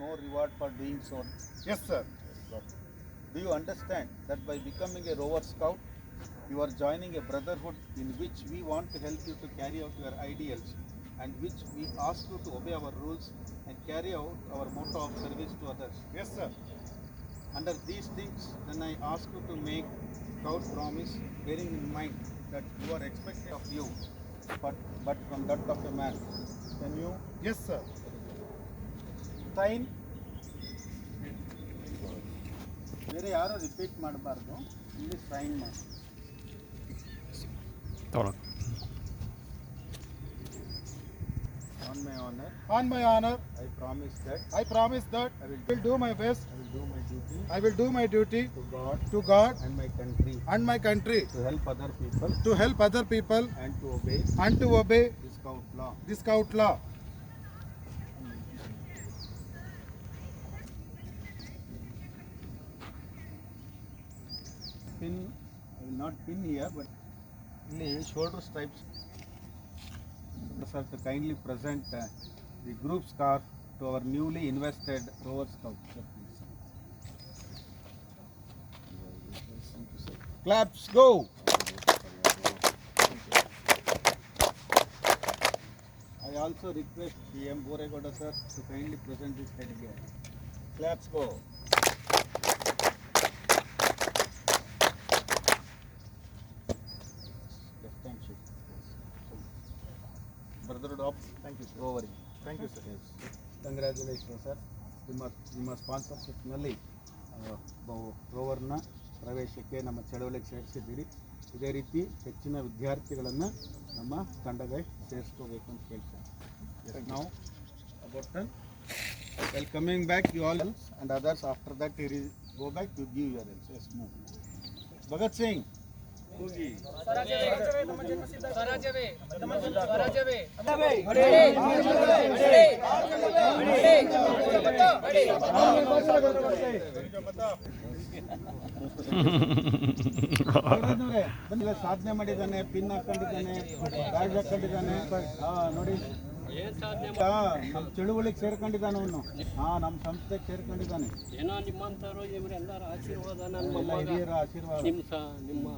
no reward for doing so. Yes, sir. Do you understand that by becoming a Rover Scout, you are joining a brotherhood in which we want to help you to carry out your ideals and which we ask you to obey our rules and carry out our motto of service to others? Yes, sir. Under these things, then I ask you to make proud promise, bearing in mind that you are expected of you, but from that of a man. Can you Yes, sir. sign? ಬೇರೆ ಯಾರು repeat ಮಾಡಬಾರ್ದು, ಇಲ್ಲಿ sign ಮಾಡಿ. On my honor, On my honor, I promise that I promise that I will I will do my best. I will do my duty I will do my duty to God and my country, and my country, to help other people to help other people and to obey and to obey this scout law. the scout law. Pin, I will not pin here, but ಇಲ್ಲಿ shoulder stripes. Sir, to kindly present the group scarf to our newly invested Rover Scout. Sir, please. Claps, go! I also request PM Boregoda sir to kindly present this head here. Claps, go! Left hand shake. Brother Dop, Thank you, sir. over. Thank you, sir. Congratulation sir. ನಿಮ್ಮ ಸ್ಪಾನ್ಸರ್ಶಿಪ್ನಲ್ಲಿ ರೋವರ್ನ ಪ್ರವೇಶಕ್ಕೆ ನಮ್ಮ ಚಳವಳಿಗೆ ಸೇರಿಸಿದ್ದೀರಿ. ಇದೇ ರೀತಿ ಹೆಚ್ಚಿನ ವಿದ್ಯಾರ್ಥಿಗಳನ್ನು ನಮ್ಮ ತಂಡಕ್ಕೆ ಸೇರಿಸ್ಕೋಬೇಕು ಅಂತ ಕೇಳ್ತೇನೆ. ನಾವು about well coming back you all else and others after that you go back you give your else. Yes move. Bhagat Singh ಹೋಗಿ. ಬಂದಿಲ್ಲ, ಸಾಧನೆ ಮಾಡಿದ್ದಾನೆ, ಪಿನ್ ಹಾಕೊಂಡಿದ್ದಾನೆ, ಬ್ಯಾಗ್ ಹಾಕೊಂಡಿದ್ದಾನೆ. ನೋಡಿ, ನಮ್ಮ ಚಳುವಳಿಗೆ ಸೇರ್ಕೊಂಡಿದ್ದಾನೆ ಅವನು. ನಮ್ಮ ಸಂಸ್ಥೆಗೆ ಸೇರ್ಕೊಂಡಿದ್ದಾನೆ. ಏನೋ ನಿಮ್ಮಂಥವ್ರು ಇವರೆಲ್ಲರ ಆಶೀರ್ವಾದ ನನ್ನ ಎಲ್ಲ ಹಿರಿಯರ ಆಶೀರ್ವಾದ. ನಿಮ್ಮ